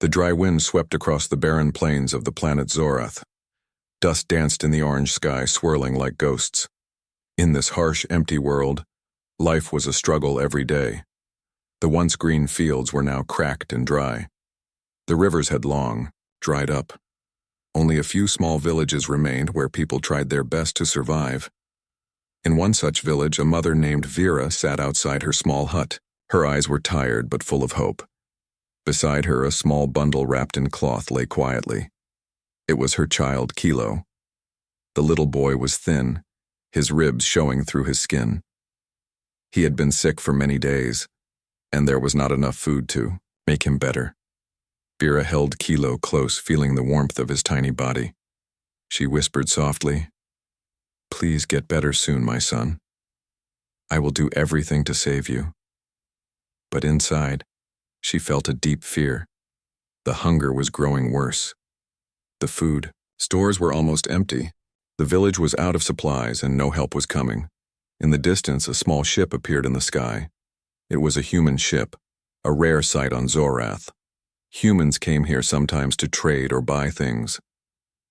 The dry wind swept across the barren plains of the planet Zorath. Dust danced in the orange sky, swirling like ghosts. In this harsh, empty world, life was a struggle every day. The once green fields were now cracked and dry. The rivers had long dried up. Only a few small villages remained where people tried their best to survive. In one such village, a mother named Vera sat outside her small hut. Her eyes were tired but full of hope. Beside her, a small bundle wrapped in cloth lay quietly. It was her child, Kilo. The little boy was thin, his ribs showing through his skin. He had been sick for many days, and there was not enough food to make him better. Vera held Kilo close, feeling the warmth of his tiny body. She whispered softly, "Please get better soon, my son. I will do everything to save you." But inside, she felt a deep fear. The hunger was growing worse. The food stores were almost empty. The village was out of supplies and no help was coming. In the distance, a small ship appeared in the sky. It was a human ship, a rare sight on Zorath. Humans came here sometimes to trade or buy things.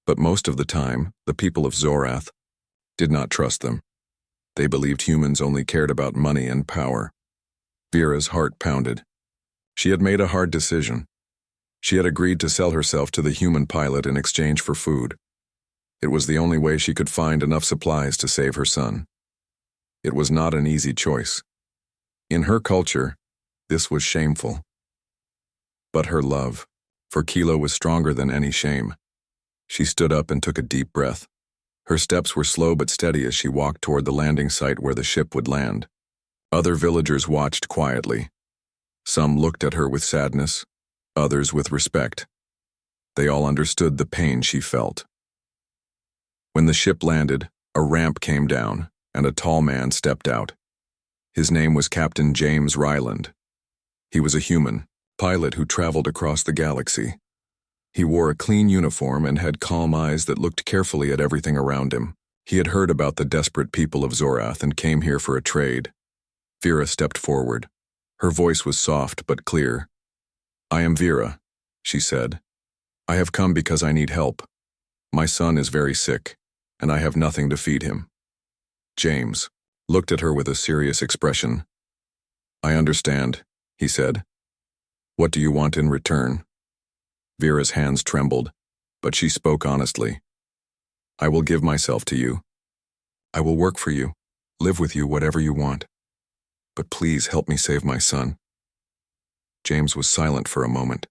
But most of the time, the people of Zorath did not trust them. They believed humans only cared about money and power. Vera's heart pounded. She had made a hard decision. She had agreed to sell herself to the human pilot in exchange for food. It was the only way she could find enough supplies to save her son. It was not an easy choice. In her culture, this was shameful. But her love for Kilo was stronger than any shame. She stood up and took a deep breath. Her steps were slow but steady as she walked toward the landing site where the ship would land. Other villagers watched quietly. Some looked at her with sadness, others with respect. They all understood the pain she felt. When the ship landed, a ramp came down, and a tall man stepped out. His name was Captain James Ryland. He was a human pilot who traveled across the galaxy. He wore a clean uniform and had calm eyes that looked carefully at everything around him. He had heard about the desperate people of Zorath and came here for a trade. Vera stepped forward. Her voice was soft but clear. "I am Vera," she said. "I have come because I need help. My son is very sick, and I have nothing to feed him." James looked at her with a serious expression. "I understand," he said. "What do you want in return?" Vera's hands trembled, but she spoke honestly. "I will give myself to you. I will work for you, live with you, whatever you want. But please help me save my son." James was silent for a moment.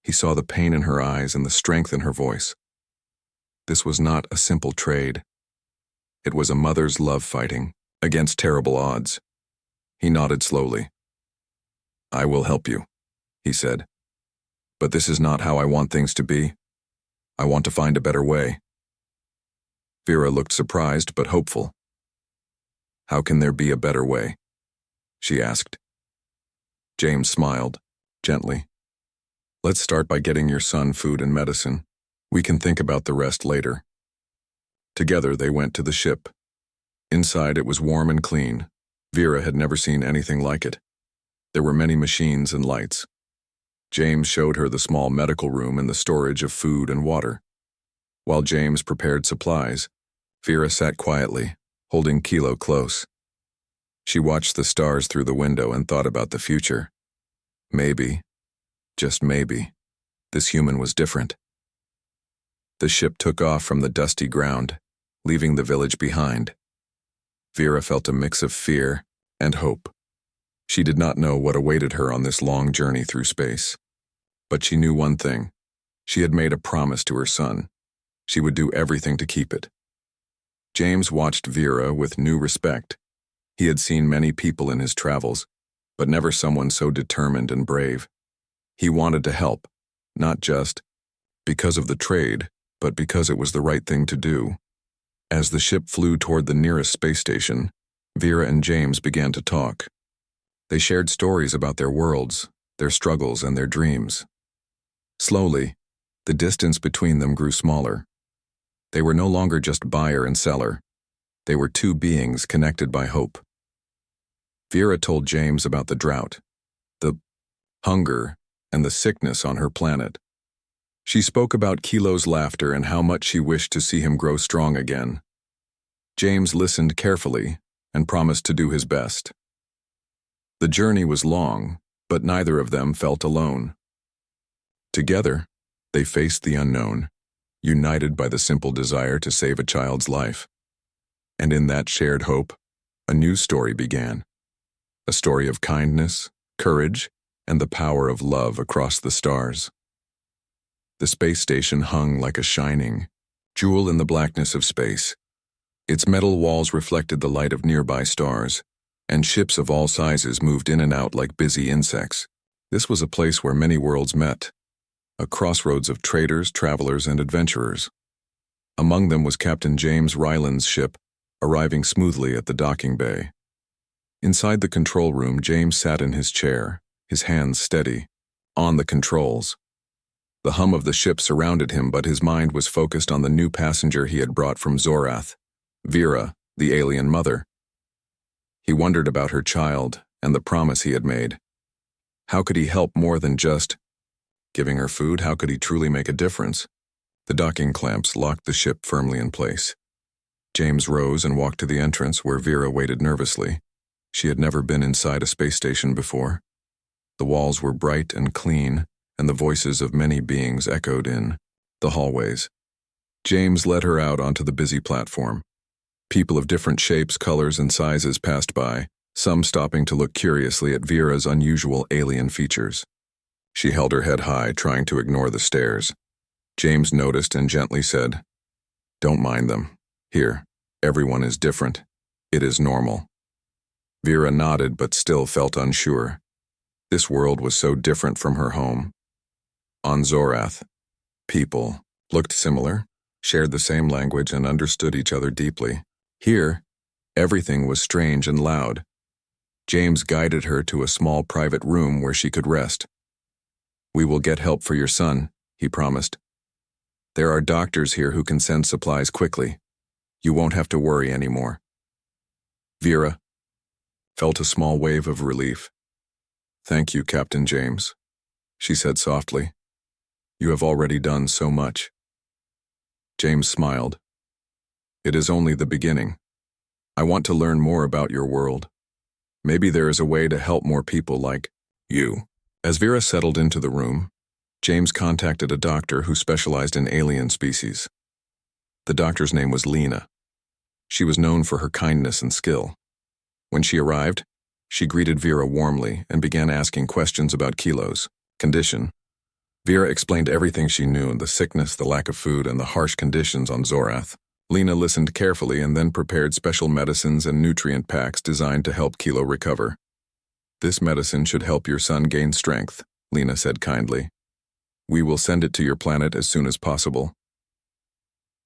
He saw the pain in her eyes and the strength in her voice. This was not a simple trade. It was a mother's love fighting against terrible odds. He nodded slowly. "I will help you," he said. "But this is not how I want things to be. I want to find a better way." Vera looked surprised but hopeful. "How can there be a better way?" she asked. James smiled, gently. "Let's start by getting your son food and medicine. We can think about the rest later." Together they went to the ship. Inside it was warm and clean. Vera had never seen anything like it. There were many machines and lights. James showed her the small medical room and the storage of food and water. While James prepared supplies, Vera sat quietly, holding Kilo close. She watched the stars through the window and thought about the future. Maybe, just maybe, this human was different. The ship took off from the dusty ground, leaving the village behind. Vera felt a mix of fear and hope. She did not know what awaited her on this long journey through space. But she knew one thing. She had made a promise to her son. She would do everything to keep it. James watched Vera with new respect. He had seen many people in his travels, but never someone so determined and brave. He wanted to help, not just because of the trade, but because it was the right thing to do. As the ship flew toward the nearest space station, Vera and James began to talk. They shared stories about their worlds, their struggles, and their dreams. Slowly, the distance between them grew smaller. They were no longer just buyer and seller. They were two beings connected by hope. Vera told James about the drought, the hunger, and the sickness on her planet. She spoke about Kilo's laughter and how much she wished to see him grow strong again. James listened carefully and promised to do his best. The journey was long, but neither of them felt alone. Together, they faced the unknown, united by the simple desire to save a child's life. And in that shared hope, a new story began. A story of kindness, courage, and the power of love across the stars. The space station hung like a shining jewel in the blackness of space. Its metal walls reflected the light of nearby stars, and ships of all sizes moved in and out like busy insects. This was a place where many worlds met, a crossroads of traders, travelers, and adventurers. Among them was Captain James Ryland's ship, arriving smoothly at the docking bay. Inside the control room, James sat in his chair, his hands steady, on the controls. The hum of the ship surrounded him, but his mind was focused on the new passenger he had brought from Zorath, Vera, the alien mother. He wondered about her child and the promise he had made. How could he help more than just giving her food? How could he truly make a difference? The docking clamps locked the ship firmly in place. James rose and walked to the entrance where Vera waited nervously. She had never been inside a space station before. The walls were bright and clean, and the voices of many beings echoed in the hallways. James led her out onto the busy platform. People of different shapes, colors, and sizes passed by, some stopping to look curiously at Vera's unusual alien features. She held her head high, trying to ignore the stares. James noticed and gently said, "Don't mind them. Here, everyone is different. It is normal." Vera nodded but still felt unsure. This world was so different from her home. On Zorath, people looked similar, shared the same language, and understood each other deeply. Here, everything was strange and loud. James guided her to a small private room where she could rest. "We will get help for your son," he promised. "There are doctors here who can send supplies quickly. You won't have to worry anymore." Vera felt a small wave of relief. "Thank you, Captain James," she said softly. "You have already done so much." James smiled. "It is only the beginning. I want to learn more about your world. Maybe there is a way to help more people like you." As Vera settled into the room, James contacted a doctor who specialized in alien species. The doctor's name was Lena. She was known for her kindness and skill. When she arrived, she greeted Vera warmly and began asking questions about Kilo's condition. Vera explained everything she knew: the sickness, the lack of food, and the harsh conditions on Zorath. Lena listened carefully and then prepared special medicines and nutrient packs designed to help Kilo recover. "This medicine should help your son gain strength," Lena said kindly. "We will send it to your planet as soon as possible."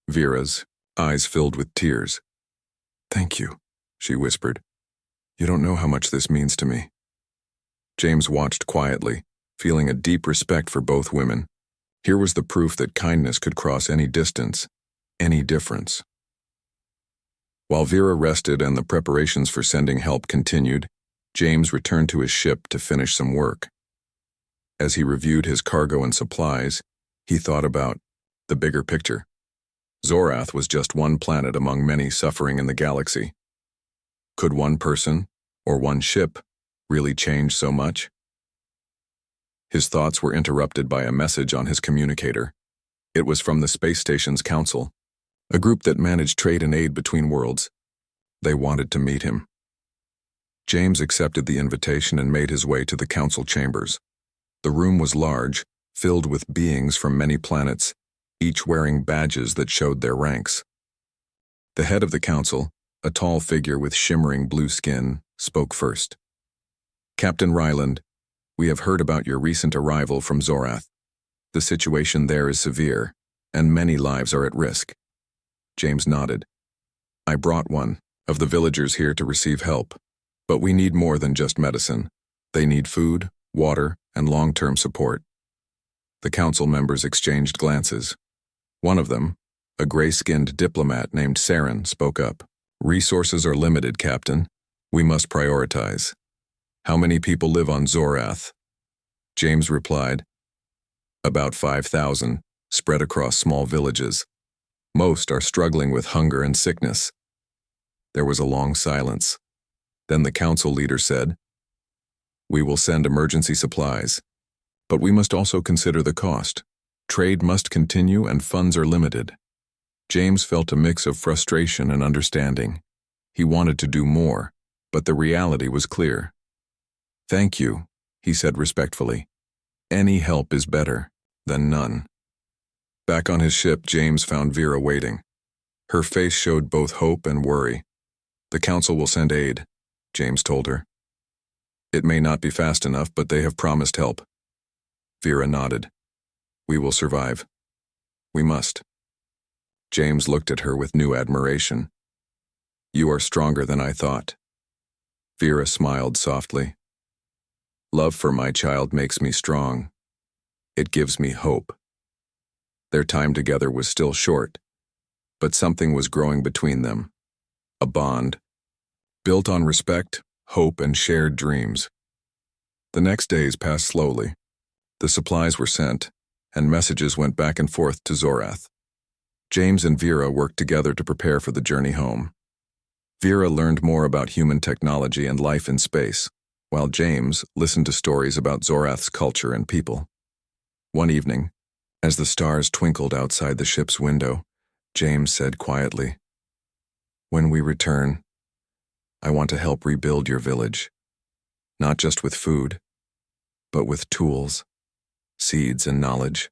Vera's eyes filled with tears. "Thank you," she whispered. "You don't know how much this means to me." James watched quietly, feeling a deep respect for both women. Here was the proof that kindness could cross any distance, any difference. While Vera rested and the preparations for sending help continued, James returned to his ship to finish some work. As he reviewed his cargo and supplies, he thought about the bigger picture. Zorath was just one planet among many suffering in the galaxy. Could one person, or one ship, really change so much? His thoughts were interrupted by a message on his communicator. It was from the space station's council, a group that managed trade and aid between worlds. They wanted to meet him. James accepted the invitation and made his way to the council chambers. The room was large, filled with beings from many planets, each wearing badges that showed their ranks. The head of the council, a tall figure with shimmering blue skin, spoke first. "Captain Ryland, we have heard about your recent arrival from Zorath. The situation there is severe, and many lives are at risk." James nodded. "I brought one of the villagers here to receive help, but we need more than just medicine. They need food, water, and long-term support." The council members exchanged glances. One of them, a gray-skinned diplomat named Saren, spoke up. "Resources are limited, Captain. We must prioritize. How many people live on Zorath?" James replied. About 5,000, spread across small villages. Most are struggling with hunger and sickness. There was a long silence. Then the council leader said, "We will send emergency supplies, but we must also consider the cost. Trade must continue and funds are limited." James felt a mix of frustration and understanding. He wanted to do more, but the reality was clear. "Thank you," he said respectfully. "Any help is better than none." Back on his ship, James found Vera waiting. Her face showed both hope and worry. "The council will send aid," James told her. "It may not be fast enough, but they have promised help." Vera nodded. "We will survive. We must." James looked at her with new admiration. "You are stronger than I thought." Vera smiled softly. "Love for my child makes me strong. It gives me hope." Their time together was still short, but something was growing between them. A bond, built on respect, hope, and shared dreams. The next days passed slowly. The supplies were sent, and messages went back and forth to Zorath. James and Vera worked together to prepare for the journey home. Vera learned more about human technology and life in space, while James listened to stories about Zorath's culture and people. One evening, as the stars twinkled outside the ship's window, James said quietly, "When we return, I want to help rebuild your village, not just with food, but with tools, seeds, and knowledge."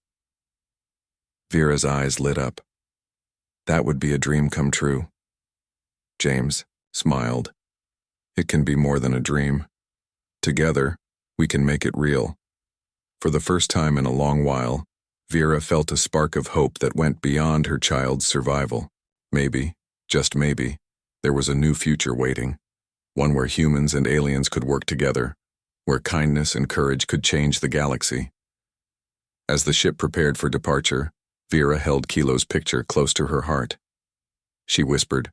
Vera's eyes lit up. "That would be a dream come true." James smiled. "It can be more than a dream. Together, we can make it real." For the first time in a long while, Vera felt a spark of hope that went beyond her child's survival. Maybe, just maybe, there was a new future waiting, one where humans and aliens could work together, where kindness and courage could change the galaxy. As the ship prepared for departure, Vera held Kilo's picture close to her heart. She whispered,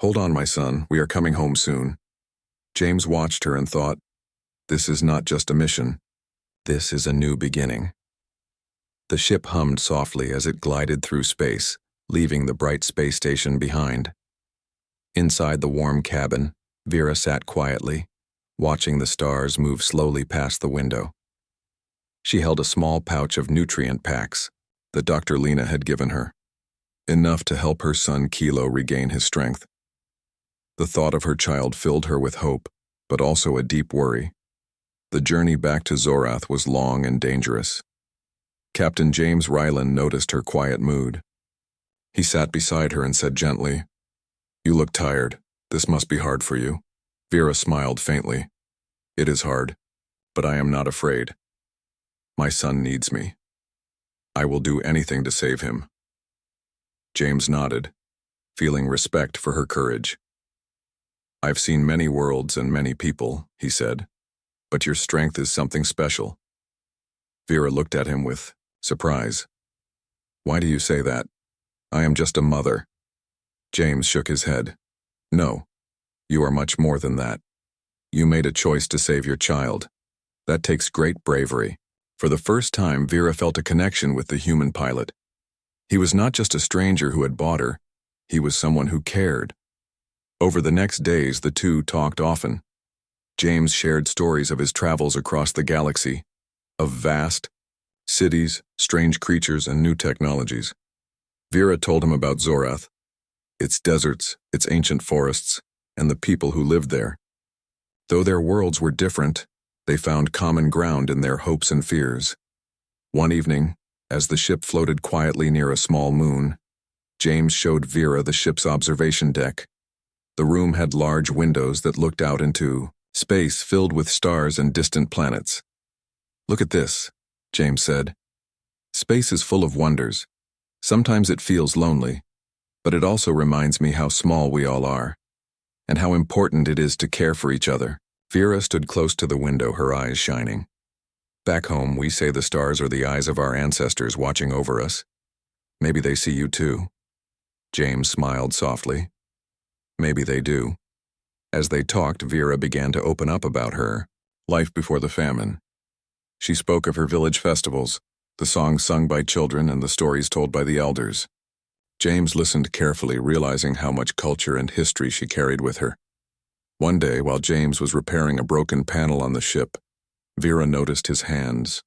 "Hold on, my son, we are coming home soon." James watched her and thought, "This is not just a mission. This is a new beginning." The ship hummed softly as it glided through space, leaving the bright space station behind. Inside the warm cabin, Vera sat quietly, watching the stars move slowly past the window. She held a small pouch of nutrient packs that Dr. Lena had given her, enough to help her son Kilo regain his strength. The thought of her child filled her with hope, but also a deep worry. The journey back to Zorath was long and dangerous. Captain James Ryland noticed her quiet mood. He sat beside her and said gently, "You look tired. This must be hard for you." Vera smiled faintly. "It is hard, but I am not afraid. My son needs me. I will do anything to save him." James nodded, feeling respect for her courage. "I've seen many worlds and many people," he said, "but your strength is something special." Vera looked at him with surprise. "Why do you say that? I am just a mother." James shook his head. "No, you are much more than that. You made a choice to save your child. That takes great bravery." For the first time, Vera felt a connection with the human pilot. He was not just a stranger who had bought her, he was someone who cared. Over the next days, the two talked often. James shared stories of his travels across the galaxy, of vast cities, strange creatures, and new technologies. Vera told him about Zorath, its deserts, its ancient forests, and the people who lived there. Though their worlds were different, they found common ground in their hopes and fears. One evening, as the ship floated quietly near a small moon, James showed Vera the ship's observation deck. The room had large windows that looked out into space filled with stars and distant planets. "Look at this," James said. "Space is full of wonders. Sometimes it feels lonely, but it also reminds me how small we all are, and how important it is to care for each other." Vera stood close to the window, her eyes shining. "Back home, we say the stars are the eyes of our ancestors watching over us. Maybe they see you too." James smiled softly. "Maybe they do." As they talked, Vera began to open up about her life before the famine. She spoke of her village festivals, the songs sung by children and the stories told by the elders. James listened carefully, realizing how much culture and history she carried with her. One day, while James was repairing a broken panel on the ship, Vera noticed his hands,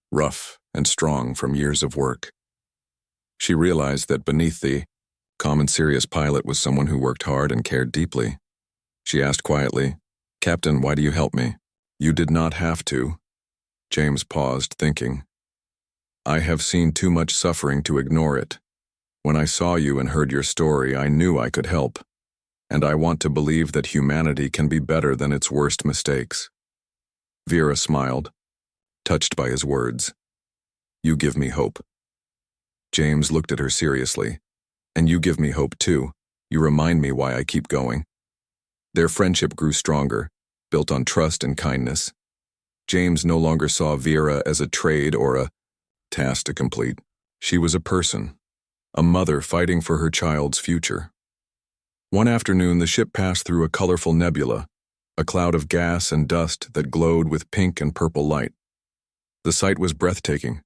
rough and strong from years of work. She realized that beneath the common serious pilot was someone who worked hard and cared deeply. She asked quietly, "Captain, why do you help me?" "You did not have to." James paused, thinking. "I have seen too much suffering to ignore it. When I saw you and heard your story, I knew I could help. And I want to believe that humanity can be better than its worst mistakes." Vera smiled, touched by his words. "You give me hope." James looked at her seriously. "And you give me hope too. You remind me why I keep going." Their friendship grew stronger, built on trust and kindness. James no longer saw Vera as a trade or a task to complete. She was a person, a mother fighting for her child's future. One afternoon, the ship passed through a colorful nebula, a cloud of gas and dust that glowed with pink and purple light. The sight was breathtaking.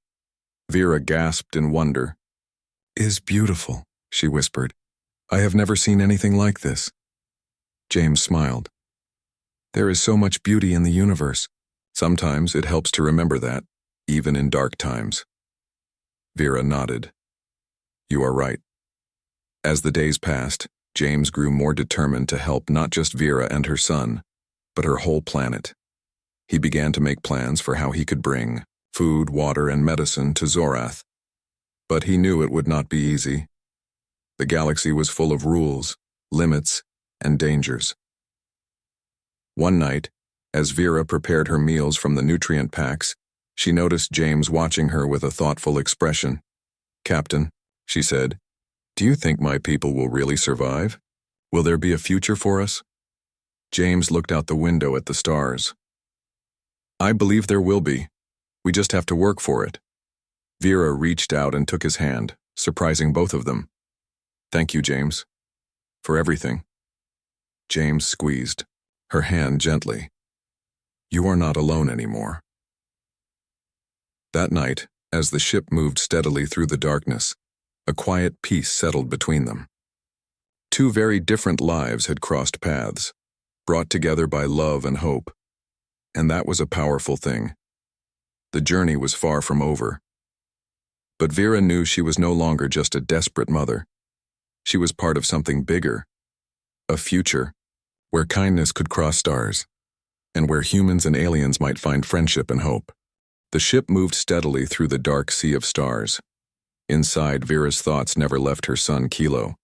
Vera gasped in wonder. "Is beautiful," she whispered. "I have never seen anything like this." James smiled. "There is so much beauty in the universe. Sometimes it helps to remember that, even in dark times." Vera nodded. "You are right." As the days passed, James grew more determined to help not just Vera and her son, but her whole planet. He began to make plans for how he could bring food, water, and medicine to Zorath. But he knew it would not be easy. The galaxy was full of rules, limits, and dangers. One night, as Vera prepared her meals from the nutrient packs, she noticed James watching her with a thoughtful expression. "Captain," she said, "do you think my people will really survive? Will there be a future for us?" James looked out the window at the stars. "I believe there will be. We just have to work for it." Vera reached out and took his hand, surprising both of them. "Thank you, James. For everything." James squeezed her hand gently. "You are not alone anymore." That night, as the ship moved steadily through the darkness, a quiet peace settled between them. Two very different lives had crossed paths, brought together by love and hope. And that was a powerful thing. The journey was far from over. But Vera knew she was no longer just a desperate mother. She was part of something bigger, a future where kindness could cross stars, and where humans and aliens might find friendship and hope. The ship moved steadily through the dark sea of stars. Inside, Vera's thoughts never left her son Kilo.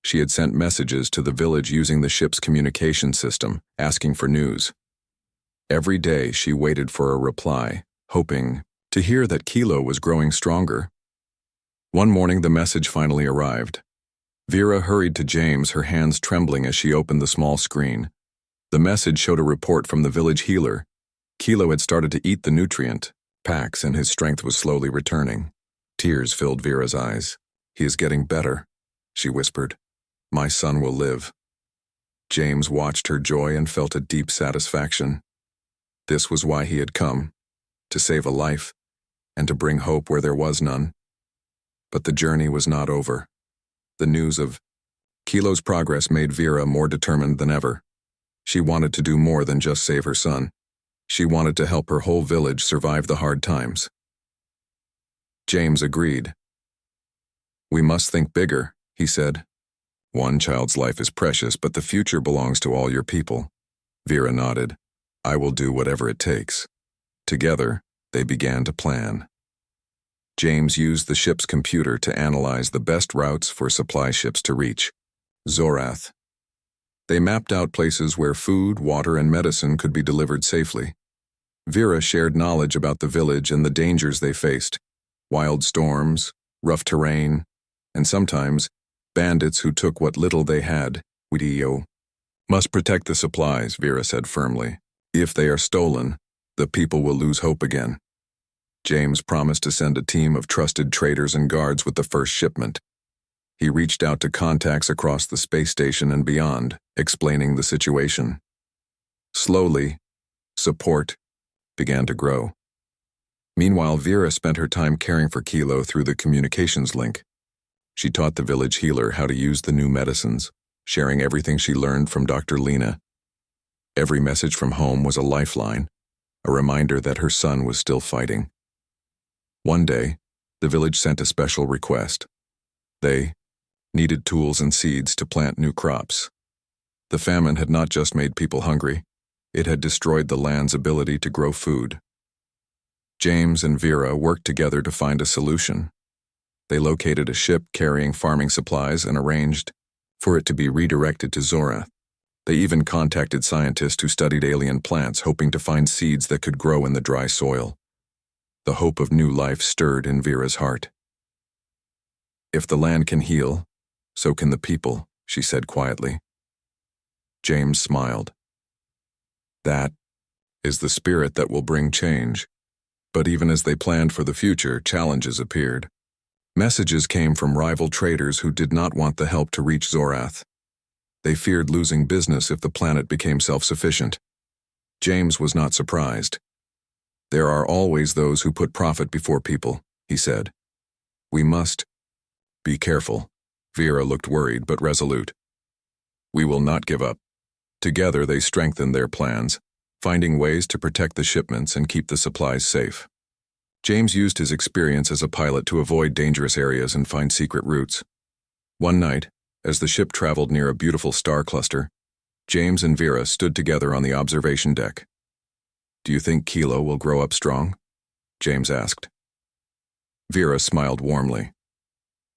She had sent messages to the village using the ship's communication system, asking for news. Every day she waited for a reply, hoping to hear that Kilo was growing stronger. One morning the message finally arrived. Vera hurried to James, her hands trembling as she opened the small screen. The message showed a report from the village healer. Kilo had started to eat the nutrient packs and his strength was slowly returning. Tears filled Vera's eyes. "He is getting better," she whispered. "My son will live." James watched her joy and felt a deep satisfaction. This was why he had come, to save a life, and to bring hope where there was none. But the journey was not over. The news of Kilo's progress made Vera more determined than ever. She wanted to do more than just save her son. She wanted to help her whole village survive the hard times. James agreed. "We must think bigger," he said. "One child's life is precious, but the future belongs to all your people." Vera nodded. "I will do whatever it takes." Together, they began to plan. James used the ship's computer to analyze the best routes for supply ships to reach Zorath. They mapped out places where food, water, and medicine could be delivered safely. Vera shared knowledge about the village and the dangers they faced: wild storms, rough terrain, and sometimes bandits who took what little they had. "We must protect the supplies," Vera said firmly. "If they are stolen, the people will lose hope again." James promised to send a team of trusted traders and guards with the first shipment. He reached out to contacts across the space station and beyond, explaining the situation. Slowly, support began to grow. Meanwhile, Vera spent her time caring for Kilo through the communications link. She taught the village healer how to use the new medicines, sharing everything she learned from Dr. Lena. Every message from home was a lifeline, a reminder that her son was still fighting. One day, the village sent a special request. They needed tools and seeds to plant new crops. The famine had not just made people hungry, it had destroyed the land's ability to grow food. James and Vera worked together to find a solution. They located a ship carrying farming supplies and arranged for it to be redirected to Zorath. They even contacted scientists who studied alien plants, hoping to find seeds that could grow in the dry soil. The hope of new life stirred in Vera's heart. "If the land can heal, so can the people," she said quietly. James smiled. "That is the spirit that will bring change." But even as they planned for the future, challenges appeared. Messages came from rival traders who did not want the help to reach Zorath. They feared losing business if the planet became self-sufficient. James was not surprised. "There are always those who put profit before people," he said. "We must be careful." Vera looked worried but resolute. "We will not give up." Together they strengthened their plans, finding ways to protect the shipments and keep the supplies safe. James used his experience as a pilot to avoid dangerous areas and find secret routes. One night, as the ship traveled near a beautiful star cluster, James and Vera stood together on the observation deck. "Do you think Kilo will grow up strong?" James asked. Vera smiled warmly.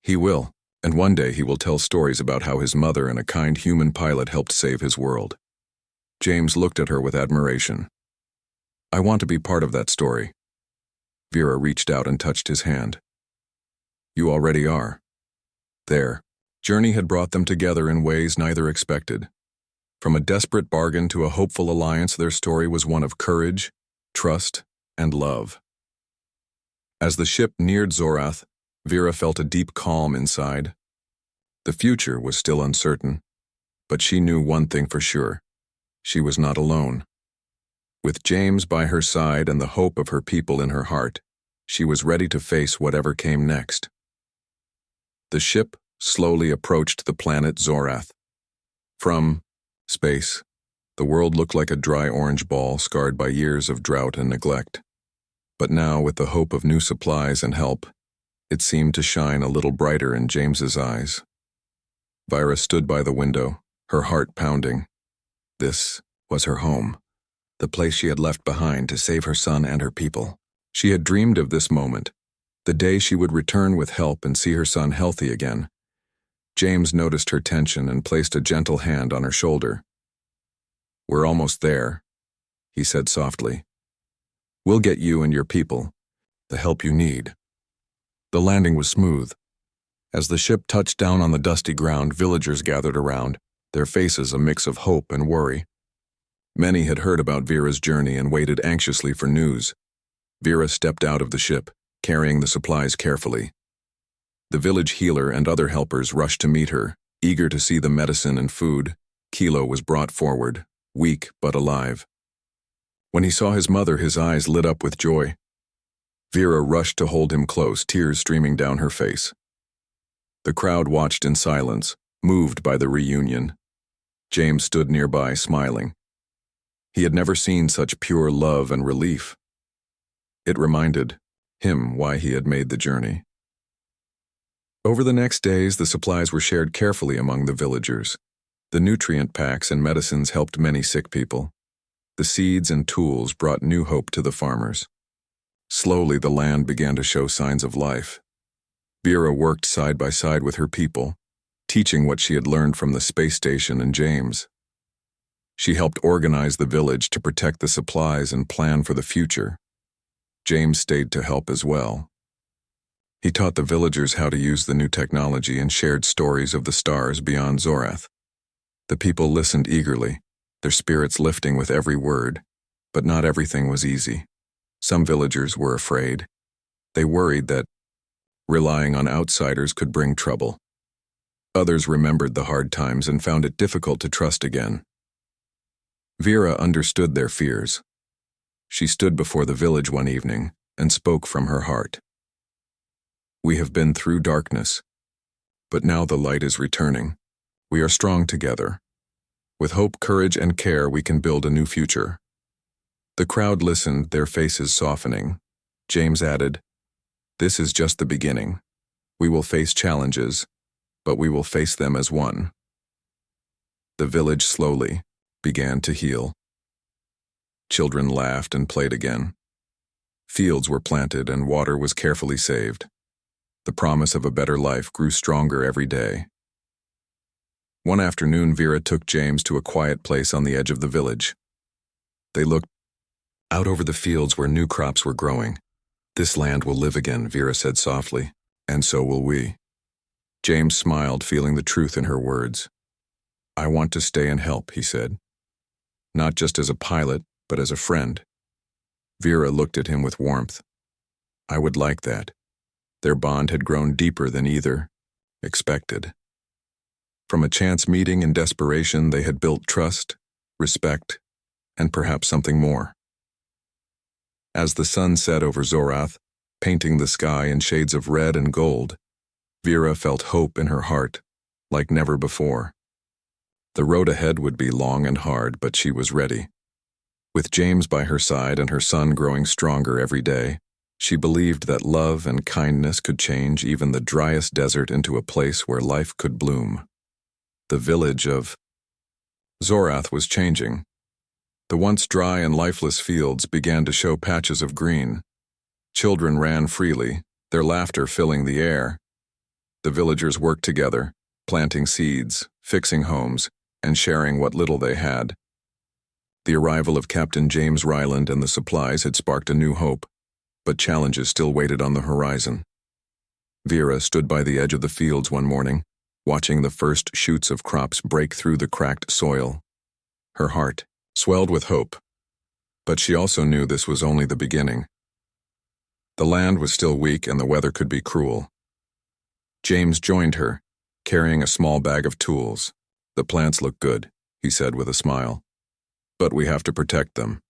"He will, and one day he will tell stories about how his mother and a kind human pilot helped save his world." James looked at her with admiration. "I want to be part of that story." Vera reached out and touched his hand. "You already are." Their journey had brought them together in ways neither expected. From a desperate bargain to a hopeful alliance, their story was one of courage, trust, and love. As the ship neared Zorath, Vera felt a deep calm inside. The future was still uncertain, but she knew one thing for sure. She was not alone. With James by her side and the hope of her people in her heart, she was ready to face whatever came next. The ship slowly approached the planet Zorath. From space, the world looked like a dry orange ball scarred by years of drought and neglect. But now, with the hope of new supplies and help, it seemed to shine a little brighter in James's eyes. Vera stood by the window, her heart pounding. This was her home, the place she had left behind to save her son and her people. She had dreamed of this moment, the day she would return with help and see her son healthy again. James noticed her tension and placed a gentle hand on her shoulder. "We're almost there," he said softly. "We'll get you and your people the help you need." The landing was smooth. As the ship touched down on the dusty ground, villagers gathered around, their faces a mix of hope and worry. Many had heard about Vera's journey and waited anxiously for news. Vera stepped out of the ship, carrying the supplies carefully. The village healer and other helpers rushed to meet her, eager to see the medicine and food. Kilo was brought forward, weak but alive. When he saw his mother, his eyes lit up with joy. Vera rushed to hold him close, tears streaming down her face. The crowd watched in silence, moved by the reunion. James stood nearby, smiling. He had never seen such pure love and relief. It reminded him why he had made the journey. Over the next days, the supplies were shared carefully among the villagers. The nutrient packs and medicines helped many sick people. The seeds and tools brought new hope to the farmers. Slowly, the land began to show signs of life. Vera worked side by side with her people, teaching what she had learned from the space station and James. She helped organize the village to protect the supplies and plan for the future. James stayed to help as well. He taught the villagers how to use the new technology and shared stories of the stars beyond Zorath. The people listened eagerly, their spirits lifting with every word, but not everything was easy. Some villagers were afraid. They worried that relying on outsiders could bring trouble. Others remembered the hard times and found it difficult to trust again. Vera understood their fears. She stood before the village one evening, and spoke from her heart. We have been through darkness, but now the light is returning. We are strong together. With hope, courage, and care, we can build a new future. The crowd listened, their faces softening. James added, "This is just the beginning. We will face challenges, but we will face them as one." The village slowly began to heal. Children laughed and played again. Fields were planted and water was carefully saved. The promise of a better life grew stronger every day. One afternoon, Vera took James to a quiet place on the edge of the village. They looked out over the fields where new crops were growing. "This land will live again," Vera said softly, "and so will we." James smiled, feeling the truth in her words. "I want to stay and help," he said. "Not just as a pilot, but as a friend." Vera looked at him with warmth. "I would like that." Their bond had grown deeper than either expected. From a chance meeting in desperation, they had built trust, respect, and perhaps something more. As the sun set over Zorath, painting the sky in shades of red and gold, Vera felt hope in her heart, like never before. The road ahead would be long and hard, but she was ready. With James by her side and her son growing stronger every day, she believed that love and kindness could change even the driest desert into a place where life could bloom. The village of Zorath was changing. The once dry and lifeless fields began to show patches of green. Children ran freely, their laughter filling the air. The villagers worked together, planting seeds, fixing homes, and sharing what little they had. The arrival of Captain James Ryland and the supplies had sparked a new hope, but challenges still waited on the horizon. Vera stood by the edge of the fields one morning, watching the first shoots of crops break through the cracked soil. Her heart swelled with hope, but she also knew this was only the beginning. The land was still weak and the weather could be cruel. James joined her, carrying a small bag of tools. "The plants look good," he said with a smile. "But we have to protect them."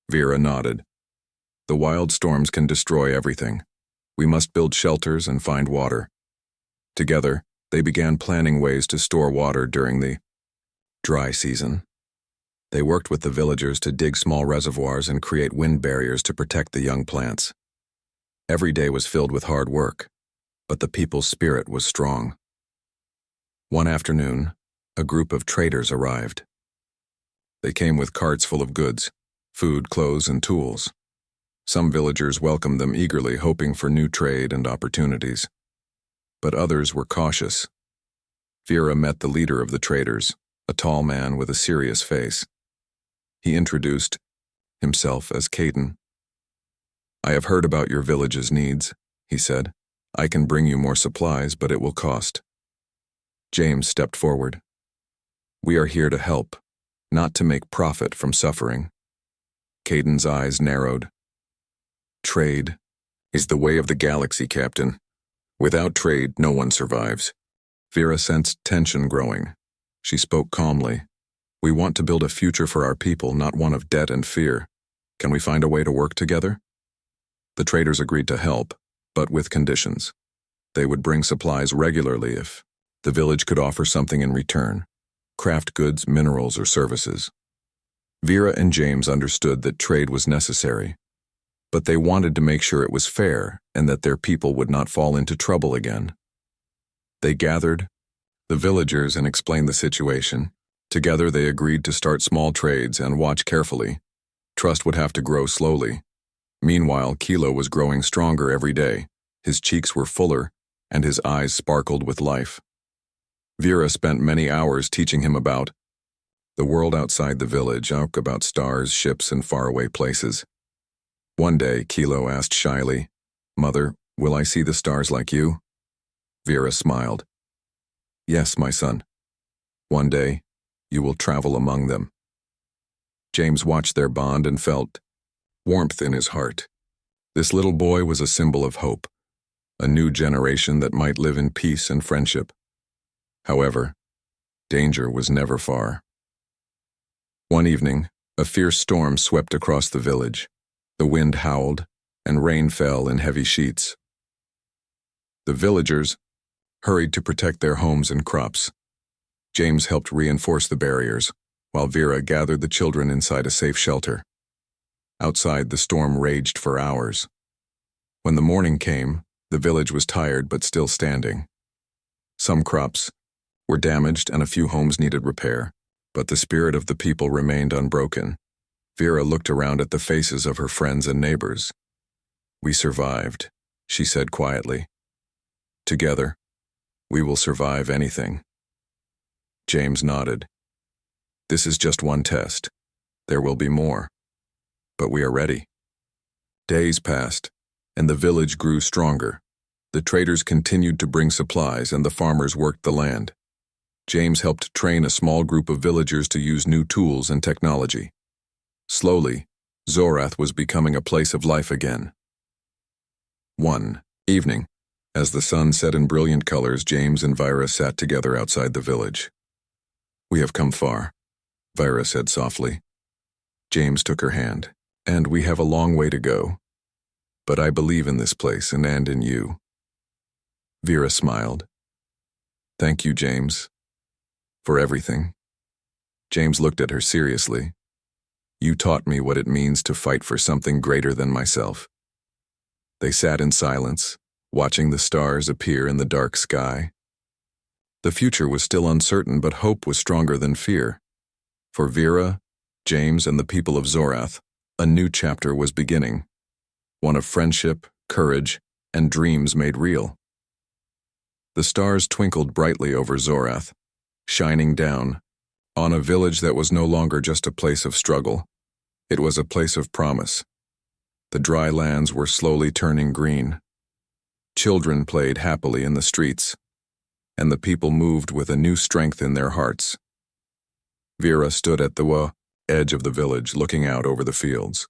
Vera nodded. "The wild storms can destroy everything. We must build shelters and find water." Together, they began planning ways to store water during the dry season. They worked with the villagers to dig small reservoirs and create wind barriers to protect the young plants. Every day was filled with hard work, but the people's spirit was strong. One afternoon, a group of traders arrived. They came with carts full of goods, food, clothes, and tools. Some villagers welcomed them eagerly, hoping for new trade and opportunities. But others were cautious. Vera met the leader of the traders, a tall man with a serious face. He introduced himself as Caden. "I have heard about your village's needs," he said. "I can bring you more supplies, but it will cost." James stepped forward. "We are here to help, not to make profit from suffering." Caden's eyes narrowed. "Trade is the way of the galaxy, Captain. Without trade, no one survives." Vera sensed tension growing. She spoke calmly. "We want to build a future for our people, not one of debt and fear. Can we find a way to work together?" The traders agreed to help, but with conditions. They would bring supplies regularly if the village could offer something in return: craft goods, minerals, or services. Vera and James understood that trade was necessary, but they wanted to make sure it was fair and that their people would not fall into trouble again. They gathered the villagers and explained the situation. Together they agreed to start small trades and watch carefully. Trust would have to grow slowly. Meanwhile, Kilo was growing stronger every day. His cheeks were fuller, and his eyes sparkled with life. Vera spent many hours teaching him about the world outside the village, about stars, ships, and faraway places. One day, Kilo asked shyly, "Mother, will I see the stars like you?" Vera smiled. "Yes, my son. One day, you will travel among them." James watched their bond and felt warmth in his heart. This little boy was a symbol of hope, a new generation that might live in peace and friendship. However, danger was never far. One evening, a fierce storm swept across the village. The wind howled, and rain fell in heavy sheets. The villagers hurried to protect their homes and crops. James helped reinforce the barriers, while Vera gathered the children inside a safe shelter. Outside, the storm raged for hours. When the morning came, the village was tired but still standing. Some crops were damaged and a few homes needed repair, but the spirit of the people remained unbroken. Vera looked around at the faces of her friends and neighbors. "We survived," she said quietly. "Together, we will survive anything." James nodded. "This is just one test. There will be more. But we are ready." Days passed, and the village grew stronger. The traders continued to bring supplies, and the farmers worked the land. James helped train a small group of villagers to use new tools and technology. Slowly, Zorath was becoming a place of life again. One evening, as the sun set in brilliant colors, James and Vyra sat together outside the village. "We have come far," Vyra said softly. James took her hand. "And we have a long way to go. But I believe in this place and in you." Vera smiled. "Thank you, James, for everything." James looked at her seriously. "You taught me what it means to fight for something greater than myself." They sat in silence, watching the stars appear in the dark sky. The future was still uncertain, but hope was stronger than fear. For Vera, James, and the people of Zorath, a new chapter was beginning. One of friendship, courage, and dreams made real. The stars twinkled brightly over Zorath, shining down on a village that was no longer just a place of struggle. It was a place of promise. The dry lands were slowly turning green. Children played happily in the streets, and the people moved with a new strength in their hearts. Vera stood at the edge of the village, looking out over the fields.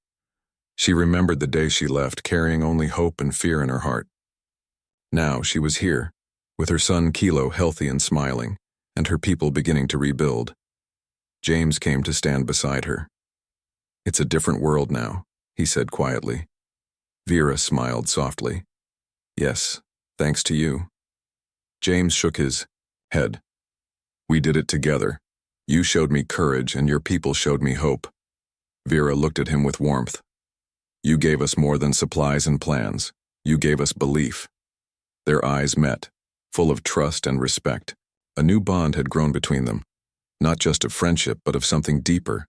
She remembered the day she left, carrying only hope and fear in her heart. Now she was here, with her son Kilo healthy and smiling, and her people beginning to rebuild. James came to stand beside her. "It's a different world now," he said quietly. Vera smiled softly. "Yes, thanks to you." James shook his head. "We did it together. You showed me courage, and your people showed me hope." Vera looked at him with warmth. "You gave us more than supplies and plans. You gave us belief." Their eyes met, full of trust and respect. A new bond had grown between them, not just of friendship, but of something deeper.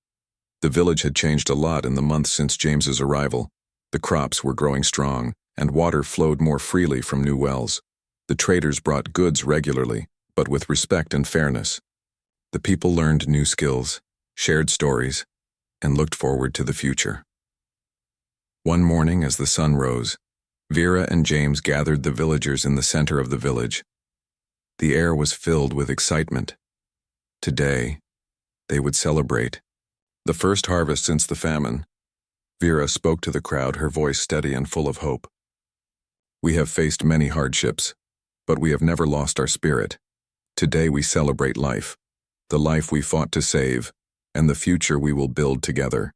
The village had changed a lot in the months since James's arrival. The crops were growing strong, and water flowed more freely from new wells. The traders brought goods regularly, but with respect and fairness. The people learned new skills, shared stories, and looked forward to the future. One morning, as the sun rose, Vera and James gathered the villagers in the center of the village. The air was filled with excitement. Today, they would celebrate the first harvest since the famine. Vera spoke to the crowd, her voice steady and full of hope. "We have faced many hardships, but we have never lost our spirit. Today we celebrate life, the life we fought to save, and the future we will build together."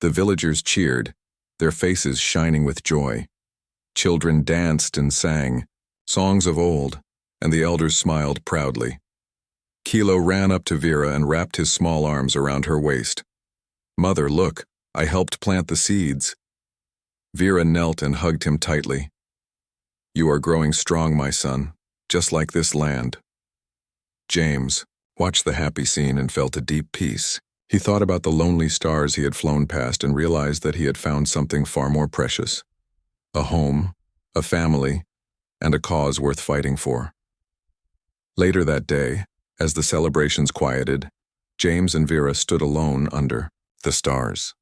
The villagers cheered, their faces shining with joy. Children danced and sang songs of old, and the elders smiled proudly. Kilo ran up to Vera and wrapped his small arms around her waist. "Mother, look, I helped plant the seeds." Vera knelt and hugged him tightly. "You are growing strong, my son, just like this land." James watched the happy scene and felt a deep peace. He thought about the lonely stars he had flown past and realized that he had found something far more precious. A home, a family, and a cause worth fighting for. Later that day, as the celebrations quieted, James and Vera stood alone under the stars.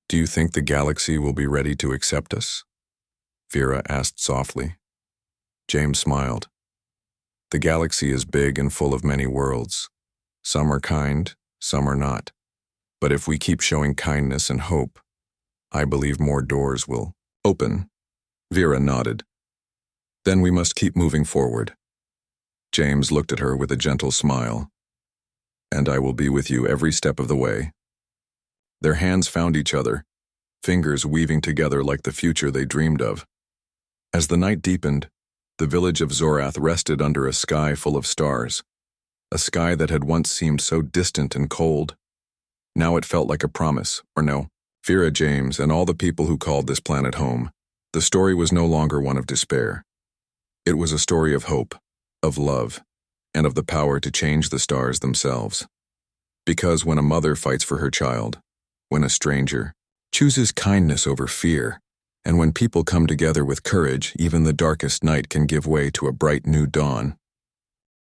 "Do you think the galaxy will be ready to accept us?" Vera asked softly. James smiled. "The galaxy is big and full of many worlds. Some are kind, some are not. But if we keep showing kindness and hope, I believe more doors will open." Vera nodded. "Then we must keep moving forward." James looked at her with a gentle smile. "And I will be with you every step of the way." Their hands found each other, fingers weaving together like the future they dreamed of. As the night deepened, the village of Zorath rested under a sky full of stars, a sky that had once seemed so distant and cold. Now it felt like a promise, or no, Vera James and all the people who called this planet home. The story was no longer one of despair. It was a story of hope, of love, and of the power to change the stars themselves. Because when a mother fights for her child, when a stranger chooses kindness over fear, and when people come together with courage, even the darkest night can give way to a bright new dawn.